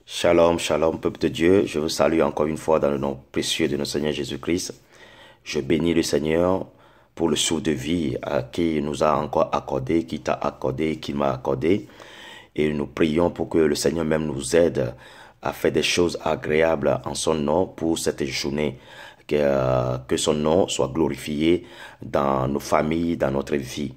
Shalom, shalom, peuple de Dieu. Je vous salue encore une fois dans le nom précieux de notre Seigneur Jésus-Christ. Je bénis le Seigneur pour le souffle de vie qui nous a encore accordé, qui t'a accordé, qui m'a accordé. Et nous prions pour que le Seigneur même nous aide à faire des choses agréables en son nom pour cette journée. Que son nom soit glorifié dans nos familles, dans notre vie.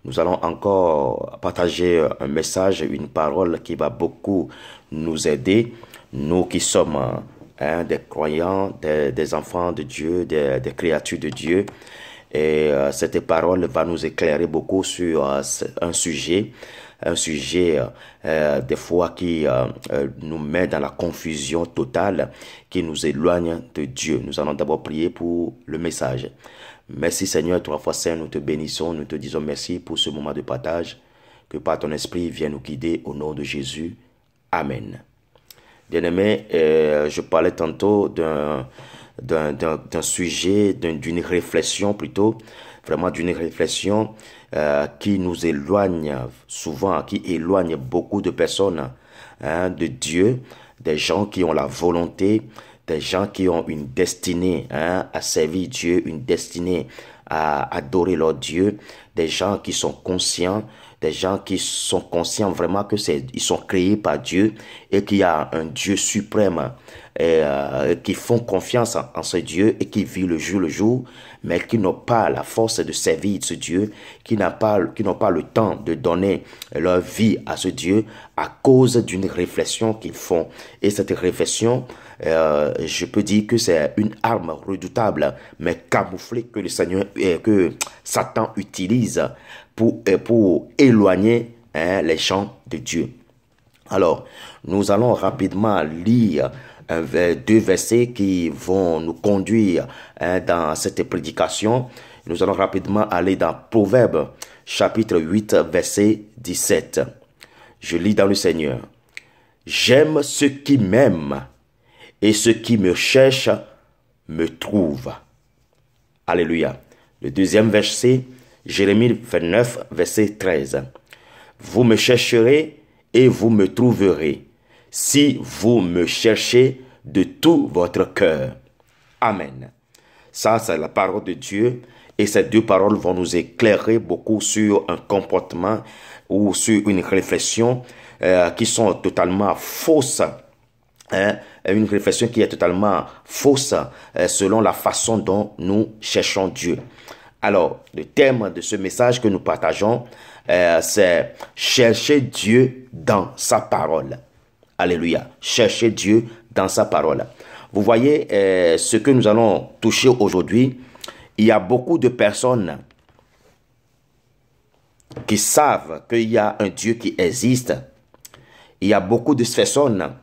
Nous allons encore partager un message, une parole qui va beaucoup nous aider, nous qui sommes des croyants, des enfants de Dieu, des créatures de Dieu. Et cette parole va nous éclairer beaucoup sur un sujet des fois qui nous met dans la confusion totale, qui nous éloigne de Dieu. Nous allons d'abord prier pour le message. Merci Seigneur, trois fois saint, nous te bénissons, nous te disons merci pour ce moment de partage, que par ton esprit vienne nous guider au nom de Jésus. Amen. Bien-aimé, je parlais tantôt d'un sujet, d'une réflexion plutôt, vraiment d'une réflexion qui nous éloigne souvent, qui éloigne beaucoup de personnes de Dieu, des gens qui ont la volonté, des gens qui ont une destinée à servir Dieu, une destinée à adorer leur Dieu, des gens qui sont conscients, vraiment que ils sont créés par Dieu et qu'il y a un Dieu suprême et qui font confiance en ce Dieu et qui vivent le jour, mais qui n'ont pas la force de servir ce Dieu, qui n'ont pas le temps de donner leur vie à ce Dieu à cause d'une réflexion qu'ils font. Et cette réflexion, je peux dire que c'est une arme redoutable, mais camouflée que Satan utilise pour éloigner les gens de Dieu. Alors, nous allons rapidement lire deux versets qui vont nous conduire dans cette prédication. Nous allons rapidement aller dans Proverbes, chapitre 8, verset 17. Je lis dans le Seigneur. « J'aime ceux qui m'aiment, et ceux qui me cherchent me trouvent. » Alléluia. Le deuxième verset, Jérémie 29, verset 13. « Vous me chercherez et vous me trouverez, si vous me cherchez de tout votre cœur. » Amen. Ça, c'est la parole de Dieu. Et ces deux paroles vont nous éclairer beaucoup sur un comportement ou sur une réflexion qui sont totalement fausses. Une réflexion qui est totalement fausse selon la façon dont nous cherchons Dieu. Alors, le thème de ce message que nous partageons, c'est chercher Dieu dans sa parole. Alléluia. Chercher Dieu dans sa parole. Vous voyez, ce que nous allons toucher aujourd'hui, il y a beaucoup de personnes qui savent qu'il y a un Dieu qui existe. Il y a beaucoup de personnes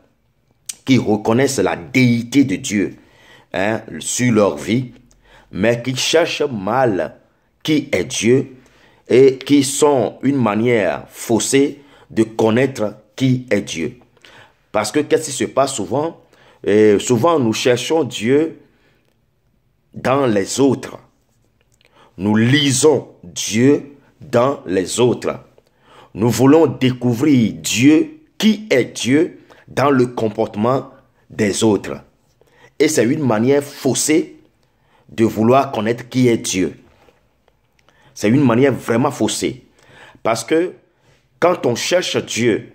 qui reconnaissent la déité de Dieu sur leur vie, mais qui cherchent mal qui est Dieu et qui sont une manière faussée de connaître qui est Dieu. Parce que qu'est-ce qui se passe souvent? Souvent, nous cherchons Dieu dans les autres. Nous lisons Dieu dans les autres. Nous voulons découvrir Dieu, qui est Dieu, dans le comportement des autres. Et c'est une manière faussée de vouloir connaître qui est Dieu. C'est une manière vraiment faussée. Parce que quand on cherche Dieu,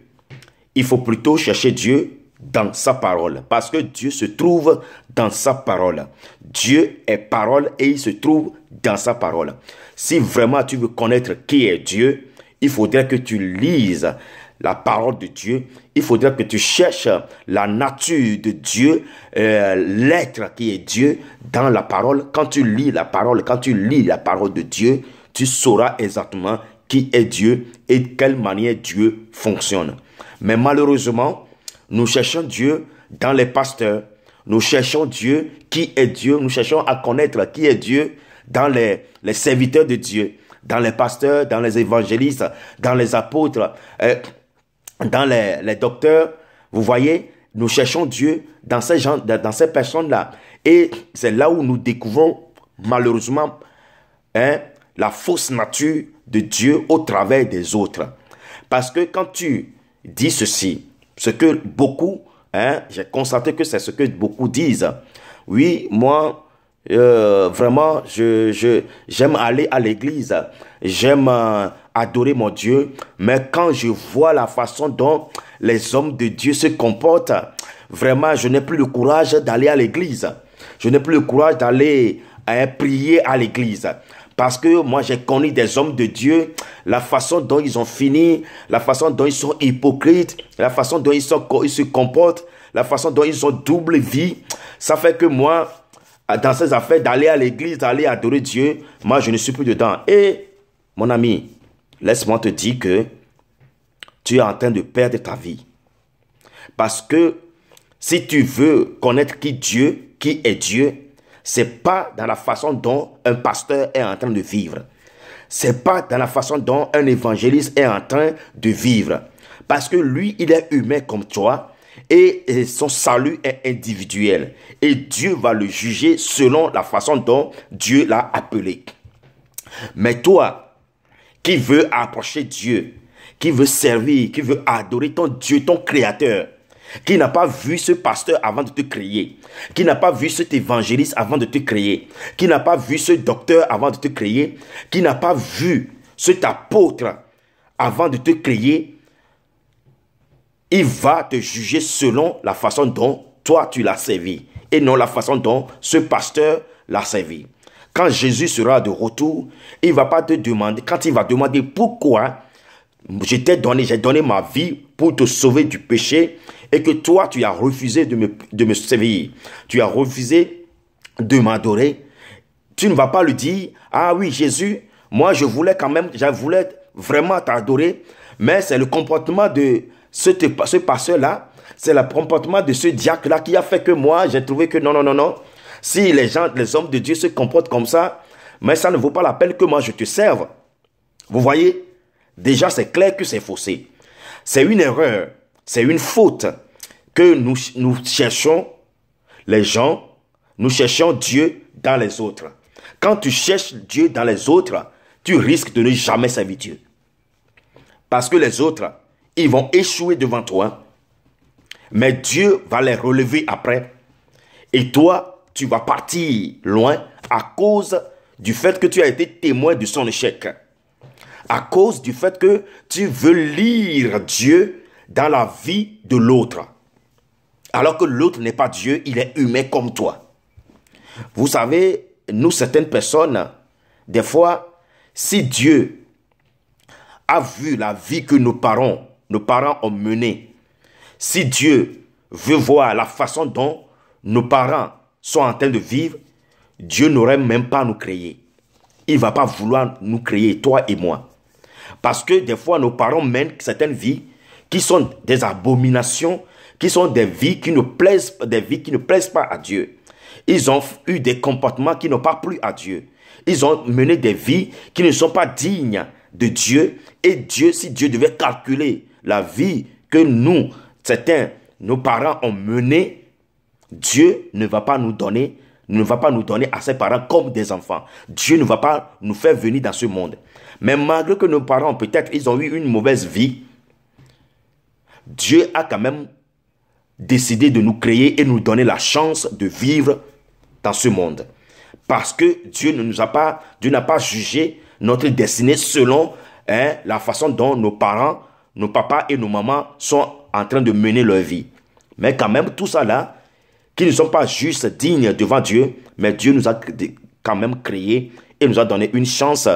il faut plutôt chercher Dieu dans sa parole. Parce que Dieu se trouve dans sa parole. Dieu est parole et il se trouve dans sa parole. Si vraiment tu veux connaître qui est Dieu, il faudrait que tu lises la parole de Dieu. Il faudrait que tu cherches la nature de Dieu, l'être qui est Dieu dans la parole. Quand tu lis la parole de Dieu, tu sauras exactement qui est Dieu et de quelle manière Dieu fonctionne. Mais malheureusement, nous cherchons Dieu dans les pasteurs. Nous cherchons Dieu, qui est Dieu. Nous cherchons à connaître qui est Dieu dans les serviteurs de Dieu, dans les pasteurs, dans les évangélistes, dans les apôtres, dans les docteurs. Vous voyez, nous cherchons Dieu dans ces gens, dans ces personnes-là. Et c'est là où nous découvrons malheureusement la fausse nature de Dieu au travers des autres. Parce que quand tu dis ceci, ce que beaucoup Hein? J'ai constaté que c'est ce que beaucoup disent. Oui, moi, vraiment, j'aime aller à l'église. J'aime adorer mon Dieu. Mais quand je vois la façon dont les hommes de Dieu se comportent, vraiment, je n'ai plus le courage d'aller à l'église. Je n'ai plus le courage d'aller prier à l'église. Parce que moi, j'ai connu des hommes de Dieu, la façon dont ils ont fini, la façon dont ils sont hypocrites, la façon dont ils se comportent, la façon dont ils ont double vie. Ça fait que moi, dans ces affaires d'aller à l'église, d'aller adorer Dieu, moi, je ne suis plus dedans. Et, mon ami, laisse-moi te dire que tu es en train de perdre ta vie. Parce que si tu veux connaître qui est Dieu, c'est pas dans la façon dont un pasteur est en train de vivre. C'est pas dans la façon dont un évangéliste est en train de vivre. Parce que lui, il est humain comme toi et son salut est individuel. Et Dieu va le juger selon la façon dont Dieu l'a appelé. Mais toi, qui veux approcher Dieu, qui veut servir, qui veut adorer ton Dieu, ton Créateur, qui n'a pas vu ce pasteur avant de te créer, qui n'a pas vu cet évangéliste avant de te créer, qui n'a pas vu ce docteur avant de te créer, qui n'a pas vu cet apôtre avant de te créer, il va te juger selon la façon dont toi tu l'as servi et non la façon dont ce pasteur l'a servi. Quand Jésus sera de retour, il ne va pas te demander, quand il va demander pourquoi j'ai donné ma vie pour te sauver du péché et que toi, tu as refusé de me servir. Tu as refusé de m'adorer. Tu ne vas pas lui dire, ah oui, Jésus, moi, je voulais vraiment t'adorer, mais c'est le comportement de ce pasteur-là, c'est le comportement de ce diacre-là qui a fait que moi, j'ai trouvé que non. Si les hommes de Dieu se comportent comme ça, mais ça ne vaut pas la peine que moi, je te serve. Vous voyez? Déjà, c'est clair que c'est faussé. C'est une erreur, c'est une faute que nous cherchons les gens, nous cherchons Dieu dans les autres. Quand tu cherches Dieu dans les autres, tu risques de ne jamais servir Dieu. Parce que les autres, ils vont échouer devant toi, mais Dieu va les relever après. Et toi, tu vas partir loin à cause du fait que tu as été témoin de son échec. À cause du fait que tu veux lire Dieu dans la vie de l'autre. Alors que l'autre n'est pas Dieu, il est humain comme toi. Vous savez, nous, certaines personnes, des fois, si Dieu a vu la vie que nos parents ont menée, si Dieu veut voir la façon dont nos parents sont en train de vivre, Dieu n'aurait même pas à nous créer. Il ne va pas vouloir nous créer, toi et moi. Parce que des fois, nos parents mènent certaines vies qui sont des abominations, qui sont des vies qui ne plaisent pas à Dieu. Ils ont eu des comportements qui n'ont pas plu à Dieu. Ils ont mené des vies qui ne sont pas dignes de Dieu. Et Dieu, si Dieu devait calculer la vie que nos parents ont menée, Dieu ne va pas nous donner à ses parents comme des enfants. Dieu ne va pas nous faire venir dans ce monde. Mais malgré que nos parents, peut-être, ils ont eu une mauvaise vie, Dieu a quand même décidé de nous créer et nous donner la chance de vivre dans ce monde. Parce que Dieu n'a pas jugé notre destinée selon la façon dont nos parents, nos papas et nos mamans sont en train de mener leur vie. Mais quand même, tout ça là, qui ne sont pas juste dignes devant Dieu, mais Dieu nous a quand même créés et nous a donné une chance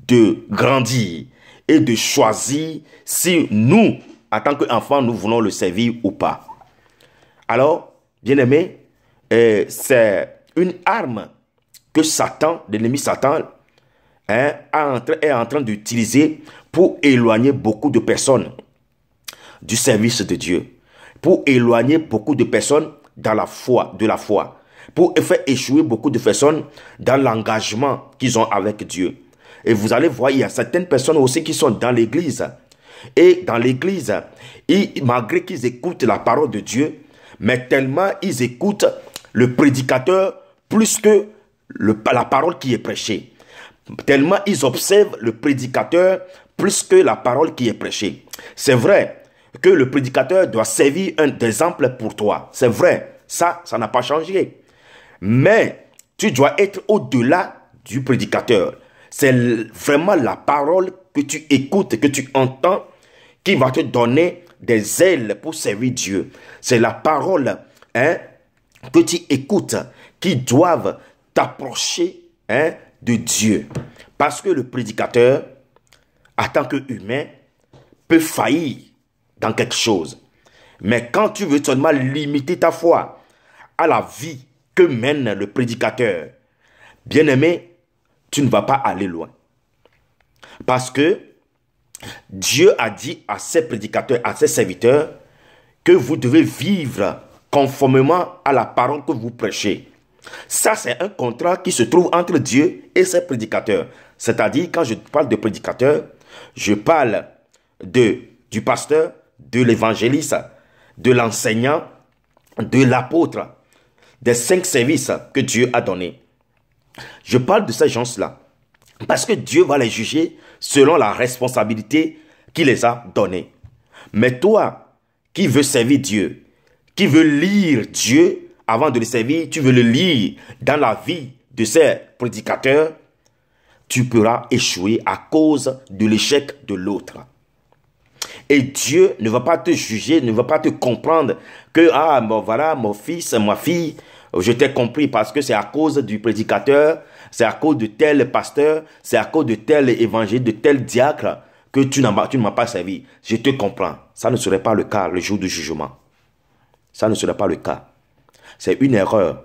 de grandir et de choisir si nous, en tant qu'enfants, nous voulons le servir ou pas. Alors, bien-aimé, c'est une arme que Satan, l'ennemi Satan, est en train d'utiliser pour éloigner beaucoup de personnes du service de Dieu, pour éloigner beaucoup de personnes de la foi, pour faire échouer beaucoup de personnes dans l'engagement qu'ils ont avec Dieu. Et vous allez voir, il y a certaines personnes aussi qui sont dans l'église. Et dans l'église, malgré qu'ils écoutent la parole de Dieu, mais tellement ils écoutent le prédicateur plus que la parole qui est prêchée. Tellement ils observent le prédicateur plus que la parole qui est prêchée. C'est vrai, que le prédicateur doit servir d'exemple pour toi. C'est vrai, ça n'a pas changé. Mais tu dois être au-delà du prédicateur. C'est vraiment la parole que tu écoutes, que tu entends, qui va te donner des ailes pour servir Dieu. C'est la parole que tu écoutes qui doivent t'approcher de Dieu. Parce que le prédicateur, en tant qu'humain, peut faillir dans quelque chose. Mais quand tu veux seulement limiter ta foi à la vie que mène le prédicateur, bien-aimé, tu ne vas pas aller loin. Parce que Dieu a dit à ses prédicateurs, à ses serviteurs, que vous devez vivre conformément à la parole que vous prêchez. Ça, c'est un contrat qui se trouve entre Dieu et ses prédicateurs. C'est-à-dire, quand je parle de prédicateur, je parle du pasteur, de l'évangéliste, de l'enseignant, de l'apôtre, des 5 services que Dieu a donnés. Je parle de ces gens-là parce que Dieu va les juger selon la responsabilité qu'il les a donnée. Mais toi, qui veux servir Dieu, qui veux lire Dieu avant de le servir, tu veux le lire dans la vie de ces prédicateurs, tu pourras échouer à cause de l'échec de l'autre. Et Dieu ne va pas te juger, ne va pas te comprendre que, bon, voilà, mon fils, ma fille, je t'ai compris parce que c'est à cause du prédicateur, c'est à cause de tel pasteur, c'est à cause de tel évangile, de tel diacre que tu ne m'as pas servi. Je te comprends. Ça ne serait pas le cas le jour du jugement. Ça ne serait pas le cas. C'est une erreur.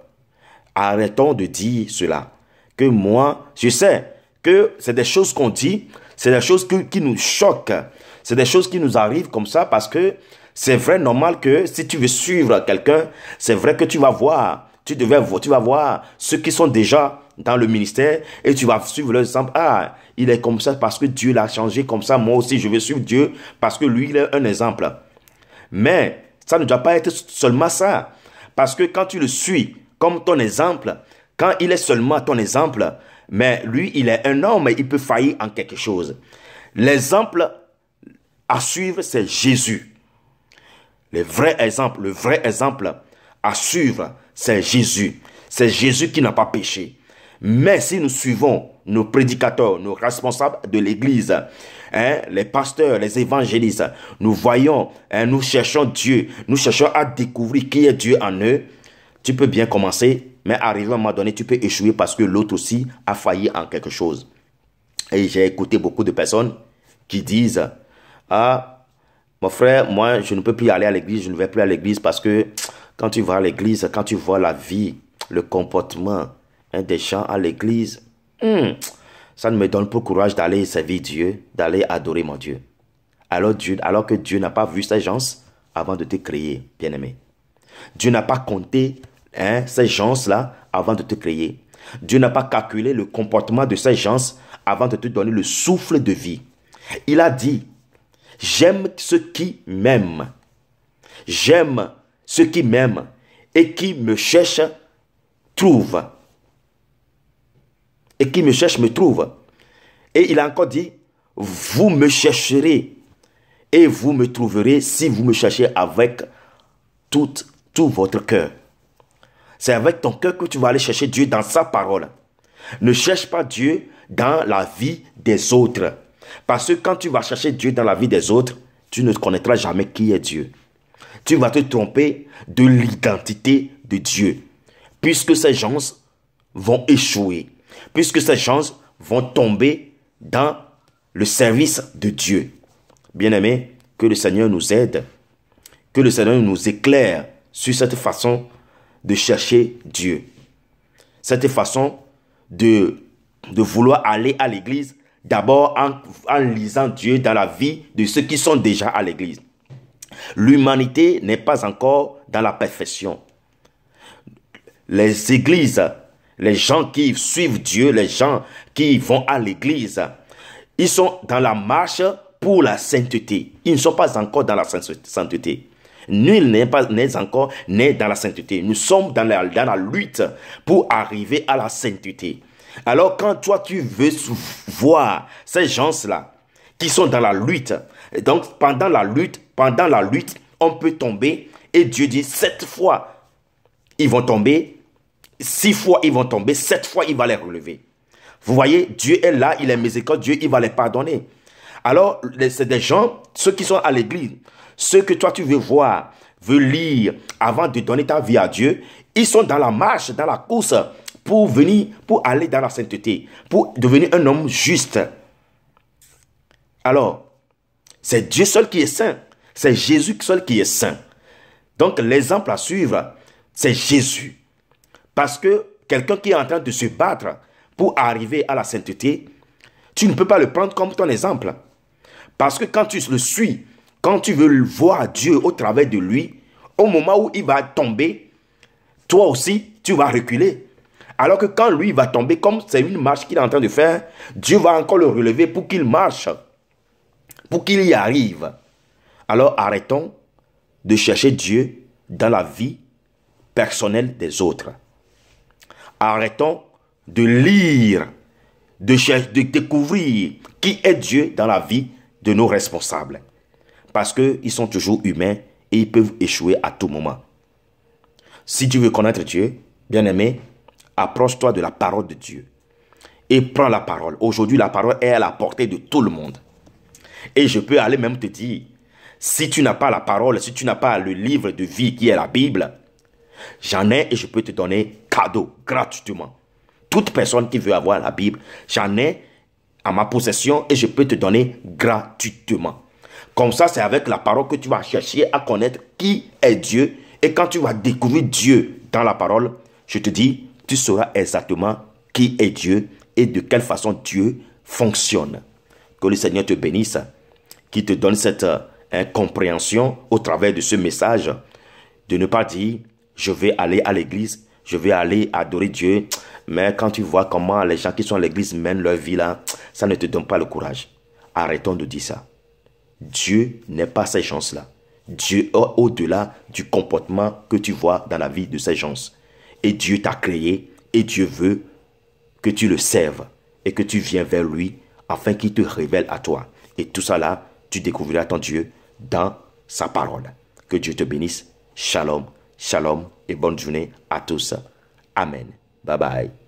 Arrêtons de dire cela. Que moi, je sais que c'est des choses qu'on dit, c'est des choses qui nous choquent. C'est des choses qui nous arrivent comme ça parce que c'est vrai, normal que si tu veux suivre quelqu'un, c'est vrai que tu vas voir, tu vas voir ceux qui sont déjà dans le ministère et tu vas suivre leur exemple. Ah, il est comme ça parce que Dieu l'a changé comme ça. Moi aussi, je vais suivre Dieu parce que lui, il est un exemple. Mais ça ne doit pas être seulement ça. Parce que quand tu le suis comme ton exemple, quand il est seulement ton exemple, mais lui, il est un homme et il peut faillir en quelque chose. L'exemple à suivre, c'est Jésus. Le vrai exemple à suivre, c'est Jésus. C'est Jésus qui n'a pas péché. Mais si nous suivons nos prédicateurs, nos responsables de l'Église, les pasteurs, les évangélistes, nous voyons, nous cherchons Dieu, nous cherchons à découvrir qui est Dieu en eux, tu peux bien commencer, mais arrivé à un moment donné, tu peux échouer parce que l'autre aussi a failli en quelque chose. Et j'ai écouté beaucoup de personnes qui disent, ah, mon frère, moi, je ne peux plus aller à l'église, je ne vais plus à l'église parce que quand tu vas à l'église, quand tu vois la vie, le comportement des gens à l'église, ça ne me donne pas le courage d'aller servir Dieu, d'aller adorer mon Dieu. Alors que Dieu n'a pas vu ces gens avant de te créer, bien-aimé. Dieu n'a pas compté ces gens-là avant de te créer. Dieu n'a pas calculé le comportement de ces gens avant de te donner le souffle de vie. Il a dit, j'aime ceux qui m'aiment. J'aime ceux qui m'aiment et qui me cherchent, trouvent. Et qui me cherchent, me trouvent. Et il a encore dit, vous me chercherez et vous me trouverez si vous me cherchez avec tout votre cœur. C'est avec ton cœur que tu vas aller chercher Dieu dans sa parole. Ne cherche pas Dieu dans la vie des autres. Parce que quand tu vas chercher Dieu dans la vie des autres, tu ne connaîtras jamais qui est Dieu. Tu vas te tromper de l'identité de Dieu. Puisque ces gens vont échouer. Puisque ces gens vont tomber dans le service de Dieu. Bien-aimés, que le Seigneur nous aide. Que le Seigneur nous éclaire sur cette façon de chercher Dieu. Cette façon de vouloir aller à l'église, d'abord en lisant Dieu dans la vie de ceux qui sont déjà à l'église. L'humanité n'est pas encore dans la perfection. Les églises, les gens qui suivent Dieu, les gens qui vont à l'église, ils sont dans la marche pour la sainteté. Ils ne sont pas encore dans la sainteté. Nul n'est encore né dans la sainteté. Nous sommes dans la lutte pour arriver à la sainteté. Alors quand toi tu veux voir ces gens-là qui sont dans la lutte, donc pendant la lutte, pendant la lutte, on peut tomber et Dieu dit 7 fois, ils vont tomber, 6 fois, ils vont tomber, 7 fois, il va les relever. Vous voyez, Dieu est là, il est miséricordieux, Dieu, il va les pardonner. Alors, c'est des gens, ceux qui sont à l'église, ceux que toi tu veux voir, veux lire avant de donner ta vie à Dieu, ils sont dans la marche, dans la course pour venir, pour aller dans la sainteté, pour devenir un homme juste. Alors, c'est Dieu seul qui est saint. C'est Jésus seul qui est saint. Donc, l'exemple à suivre, c'est Jésus. Parce que quelqu'un qui est en train de se battre pour arriver à la sainteté, tu ne peux pas le prendre comme ton exemple. Parce que quand tu le suis, quand tu veux voir Dieu au travers de lui, au moment où il va tomber, toi aussi, tu vas reculer. Alors que quand lui va tomber, comme c'est une marche qu'il est en train de faire, Dieu va encore le relever pour qu'il marche, pour qu'il y arrive. Alors arrêtons de chercher Dieu dans la vie personnelle des autres. Arrêtons de lire, de découvrir qui est Dieu dans la vie de nos responsables. Parce qu'ils sont toujours humains et ils peuvent échouer à tout moment. Si tu veux connaître Dieu, bien-aimé, approche-toi de la parole de Dieu. Et prends la parole. Aujourd'hui, la parole est à la portée de tout le monde. Et je peux aller même te dire, si tu n'as pas la parole, si tu n'as pas le livre de vie qui est la Bible, j'en ai et je peux te donner cadeau, gratuitement. Toute personne qui veut avoir la Bible, j'en ai à ma possession et je peux te donner gratuitement. Comme ça, c'est avec la parole que tu vas chercher à connaître qui est Dieu. Et quand tu vas découvrir Dieu dans la parole, je te dis, tu sauras exactement qui est Dieu et de quelle façon Dieu fonctionne. Que le Seigneur te bénisse, qu'il te donne cette compréhension au travers de ce message, de ne pas dire, je vais aller à l'église, je vais aller adorer Dieu, mais quand tu vois comment les gens qui sont à l'église mènent leur vie là, ça ne te donne pas le courage. Arrêtons de dire ça. Dieu n'est pas ces gens-là. Dieu est au-delà du comportement que tu vois dans la vie de ces gens. Et Dieu t'a créé et Dieu veut que tu le serves et que tu viennes vers lui afin qu'il te révèle à toi. Et tout ça là, tu découvriras ton Dieu dans sa parole. Que Dieu te bénisse. Shalom, shalom et bonne journée à tous. Amen. Bye bye.